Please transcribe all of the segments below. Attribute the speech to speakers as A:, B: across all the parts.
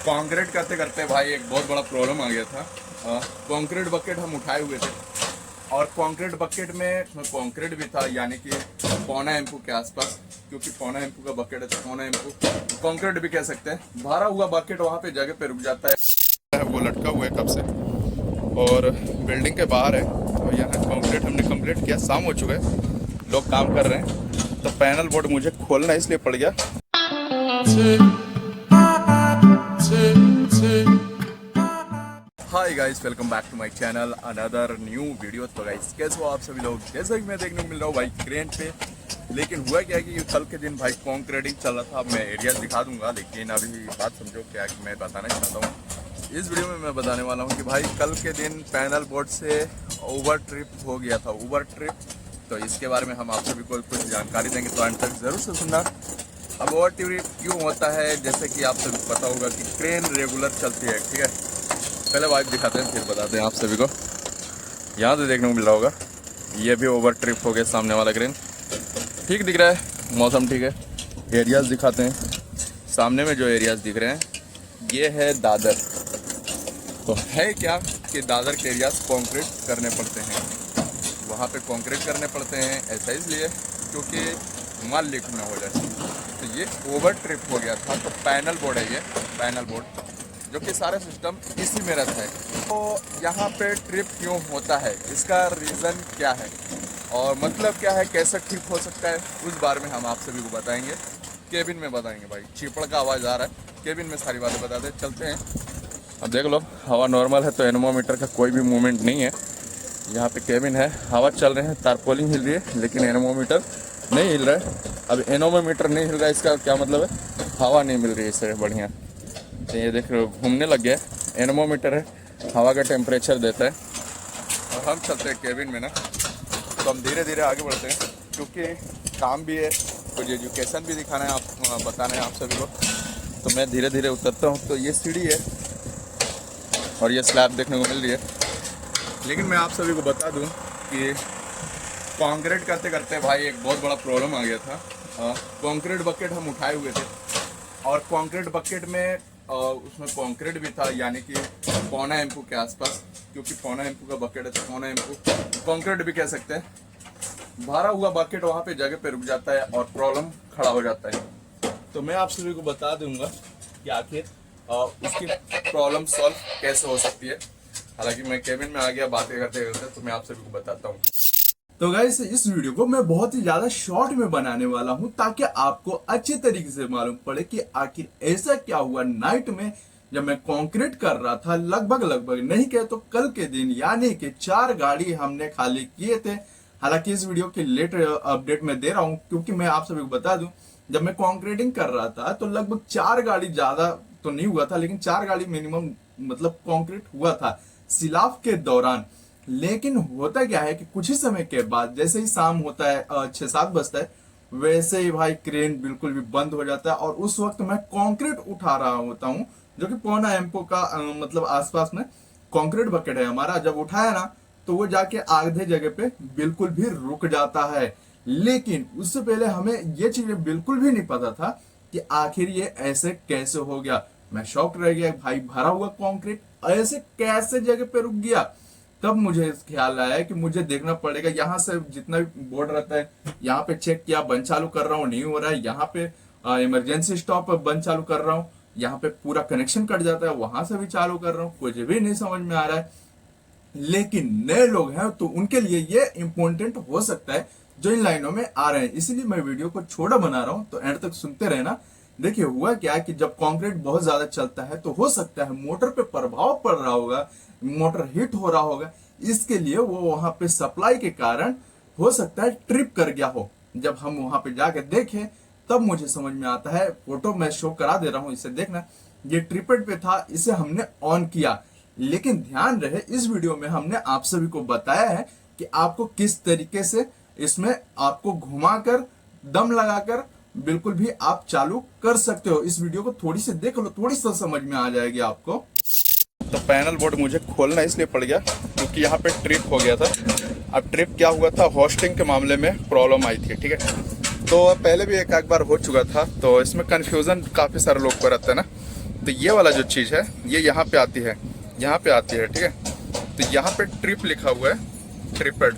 A: Concrete करते करते भाई एक बहुत बड़ा प्रॉब्लम आ गया था। कंक्रीट बकेट हम उठाए हुए थे और कंक्रीट बकेट में कंक्रीट भी था, यानी कि पौना एम्पू के आसपास, क्योंकि पौना एम्पू का बकेट है तो पौना एम्पू कंक्रीट भी कह सकते हैं। भरा हुआ बकेट वहाँ पे जगह पे रुक जाता है, वो लटका हुआ है कब से और बिल्डिंग के बाहर है। तो यहाँ कंक्रीट हमने कंप्लीट किया, शाम हो चुका है, लोग काम कर रहे हैं, तो पैनल बोर्ड मुझे खोलना इसलिए पड़ गया। Hi guys, welcome back to my channel, another new video. तो गाइस कैसे हो आप सभी लोग? जैसा कि मैं देखने को मिल रहा हूँ भाई क्रेन पे, लेकिन हुआ क्या कि कल के दिन भाई कंक्रीटिंग चल रहा था। मैं एरिया दिखा दूंगा, लेकिन अभी बात समझो क्या कि मैं बताना चाहता हूँ इस वीडियो में। मैं बताने वाला हूँ कि भाई कल के दिन पैनल बोर्ड से ओवर ट्रिप हो गया था, ओवर ट्रिप। तो इसके बारे में हम आप सभी को कुछ जानकारी देंगे, तो अंत तक जरूर से सुनना। अब ओवर ट्रिप क्यों होता है, जैसे कि आप सभी को पता होगा कि क्रेन रेगुलर चलती है, ठीक है। पहले वाइप दिखाते हैं फिर बताते हैं आप सभी को। यहाँ से देखने को मिल रहा होगा, ये भी ओवर ट्रिप हो गया सामने वाला क्रेन। ठीक दिख रहा है, मौसम ठीक है। एरियाज दिखाते हैं, सामने में जो एरियाज दिख रहे हैं ये है दादर। तो है क्या कि दादर के एरियाज कंक्रीट करने पड़ते हैं, वहाँ पे कंक्रीट करने पड़ते हैं। ऐसा इसलिए क्योंकि माल लीक ना हो जाए। तो ये ओवर ट्रिप हो गया था। तो पैनल बोर्ड है, ये पैनल बोर्ड जो कि सारा सिस्टम इसी में रहता है। तो यहाँ पे ट्रिप क्यों होता है, इसका रीज़न क्या है और मतलब क्या है, कैसे ठीक हो सकता है, उस बारे में हम आप सभी को बताएंगे। केबिन में बताएंगे भाई, चीपड़ का आवाज़ आ रहा है, केबिन में सारी बातें बताते चलते हैं। अब देख लो, हवा नॉर्मल है तो एनोमोमीटर का कोई भी मूवमेंट नहीं है। यहाँ पे केबिन है, हवा चल रहे हैं, तारपोलिंग हिल रही है, लेकिन एनोमोमीटर नहीं हिल रहा है। अब एनोमोमीटर नहीं हिल रहा है, इसका क्या मतलब है? हवा नहीं मिल रही है इससे बढ़िया। तो ये देख रहे हो घूमने लग गया। एनोमोमीटर है, हवा का टेम्परेचर देता है। और हम चलते हैं केबिन में ना, तो हम धीरे धीरे आगे बढ़ते हैं, क्योंकि काम भी है, कुछ एजुकेशन भी दिखाना है, आप बताना है आप सभी को। तो मैं धीरे धीरे उतरता हूँ। तो ये सीढ़ी है और ये स्लैब देखने को मिल रही है। लेकिन मैं आप सभी को बता दूँ कि कंक्रीट करते करते भाई एक बहुत बड़ा प्रॉब्लम आ गया था। कंक्रीट बकेट हम उठाए हुए थे और कंक्रीट बकेट में उसमें कंक्रीट भी था, यानी कि पौना एम्पू के आसपास, क्योंकि पौना एम्पू का बकेट है तो पौना एम्पू कंक्रीट भी कह सकते हैं। भरा हुआ बकेट वहाँ पे जगह पे रुक जाता है और प्रॉब्लम खड़ा हो जाता है। तो मैं आप सभी को बता दूंगा कि आखिर उसकी प्रॉब्लम सॉल्व कैसे हो सकती है। हालांकि मैं केबिन में आ गया बातें करते करते, तो मैं आप सभी को बताता हूँ। तो गाइस इस वीडियो को मैं बहुत ही ज्यादा शॉर्ट में बनाने वाला हूं, ताकि आपको अच्छे तरीके से मालूम पड़े कि आखिर ऐसा क्या हुआ नाइट में जब मैं कंक्रीट कर रहा था। लगभग नहीं कहे तो कल के दिन, यानी कि 4 गाड़ी हमने खाली किए थे। हालांकि इस वीडियो की लेट अपडेट मैं दे रहा हूं, क्योंकि मैं आप सभी को बता दूं, जब मैं कंक्रीटिंग कर रहा था तो लगभग 4 गाड़ी, ज्यादा तो नहीं हुआ था लेकिन 4 गाड़ी मिनिमम मतलब कंक्रीट हुआ था सिलाफ के दौरान। लेकिन होता क्या है कि कुछ ही समय के बाद, जैसे ही शाम होता है 6-7 बजता है, वैसे ही भाई क्रेन बिल्कुल भी बंद हो जाता है। और उस वक्त मैं कंक्रीट उठा रहा होता हूँ, जो कि पौना एम्पो का मतलब आसपास में कंक्रीट बकेट है हमारा। जब उठाया ना तो वो जाके आधे जगह पे बिल्कुल भी रुक जाता है। लेकिन उससे पहले हमें ये चीजें बिल्कुल भी नहीं पता था कि आखिर ये ऐसे कैसे हो गया। मैं शॉक रह गया भाई, भरा हुआ कंक्रीट ऐसे कैसे जगह पे रुक गया। तब मुझे ख्याल आया कि मुझे देखना पड़ेगा, यहाँ से जितना भी बोर्ड रहता है यहाँ पे चेक किया, बंद चालू कर रहा हूँ नहीं हो रहा है, यहाँ पे इमरजेंसी स्टॉप बंद चालू कर रहा हूँ, यहाँ पे पूरा कनेक्शन कट जाता है, वहां से भी चालू कर रहा हूँ, कुछ भी नहीं समझ में आ रहा है। लेकिन नए लोग हैं तो उनके लिए ये इम्पोर्टेंट हो सकता है जो इन लाइनों में आ रहे हैं, इसीलिए मैं वीडियो को छोटा बना रहा हूँ। तो एंड तक सुनते रहना। देखिए हुआ क्या है कि जब कंक्रीट बहुत ज्यादा चलता है तो हो सकता है मोटर पे प्रभाव पड़ रहा होगा, मोटर हिट हो रहा होगा, इसके लिए वो वहां पे सप्लाई के कारण हो सकता है ट्रिप कर गया हो। जब हम वहां पे जाके देखें तब मुझे समझ में आता है, फोटो मैं शो करा दे रहा हूं, इसे देखना। ये ट्रिपेड पे था, इसे हमने ऑन किया। लेकिन ध्यान रहे इस वीडियो में हमने आप सभी को बताया है कि आपको किस तरीके से इसमें आपको घुमाकर, दम लगाकर बिल्कुल भी आप चालू कर सकते हो। इस वीडियो को थोड़ी सी देख लो, थोड़ी सी समझ में आ जाएगी आपको। तो पैनल बोर्ड मुझे खोलना इसलिए पड़ गया क्योंकि यहाँ पे ट्रिप हो गया था। अब ट्रिप क्या हुआ था, होस्टिंग के मामले में प्रॉब्लम आई थी, ठीक है। तो पहले भी एक बार हो चुका था, तो इसमें कंफ्यूजन काफी सारे लोग को रहता है ना। तो ये वाला जो चीज़ है ये यहाँ पे आती है, यहाँ पे आती है, ठीक है। तो यहाँ पे ट्रिप लिखा हुआ है, ट्रिपड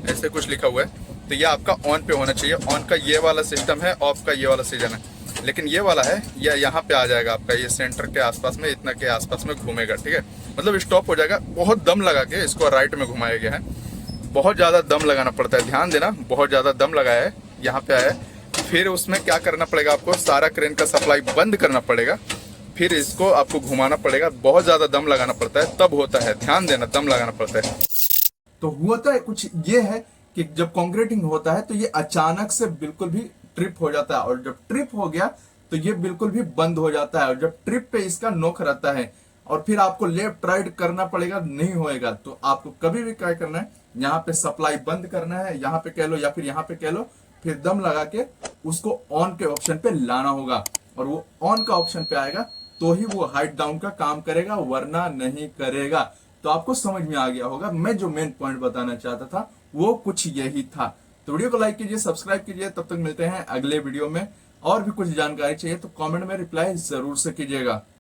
A: ऐसे कुछ लिखा हुआ है। तो ये आपका ऑन पे होना चाहिए। ऑन का ये वाला सिस्टम है, ऑफ का ये वाला सीजन है। लेकिन ये वाला है, ये यहाँ पे आ जाएगा आपका, ये सेंटर के आसपास में, इतना के आसपास में घूमेगा, ठीक है। मतलब स्टॉप हो जाएगा। बहुत दम लगा के इसको राइट में घुमाया गया है, बहुत ज़्यादा दम लगाना पड़ता है, ध्यान देना, बहुत ज़्यादा दम लगाया है, यहाँ पे आया है। फिर उसमें क्या करना पड़ेगा आपको, सारा क्रेन का सप्लाई बंद करना पड़ेगा, फिर इसको आपको घुमाना पड़ेगा। बहुत ज़्यादा दम लगाना पड़ता है, तब होता है, ध्यान देना, दम लगाना पड़ता है। तो होता है कुछ ये है कि जब कॉन्क्रीटिंग होता है तो ये अचानक से बिल्कुल भी ट्रिप हो जाता है, और जब ट्रिप हो गया तो ये बिल्कुल भी बंद हो जाता है। और जब ट्रिप पे इसका नोक रहता है और फिर आपको लेफ्ट राइट करना पड़ेगा, नहीं होएगा। तो आपको कभी भी क्या करना है, यहाँ पे सप्लाई बंद करना है, यहाँ पे कह लो या फिर यहाँ पे कह लो, फिर दम लगा के उसको ऑन के ऑप्शन पे लाना होगा। और वो ऑन का ऑप्शन पे आएगा तो ही वो हाइट डाउन का काम करेगा, वरना नहीं करेगा। तो आपको समझ में आ गया होगा। मैं जो मेन पॉइंट बताना चाहता था वो कुछ यही था। तो वीडियो को लाइक कीजिए, सब्सक्राइब कीजिए। तब तक मिलते हैं अगले वीडियो में। और भी कुछ जानकारी चाहिए तो कमेंट में रिप्लाई जरूर से कीजिएगा।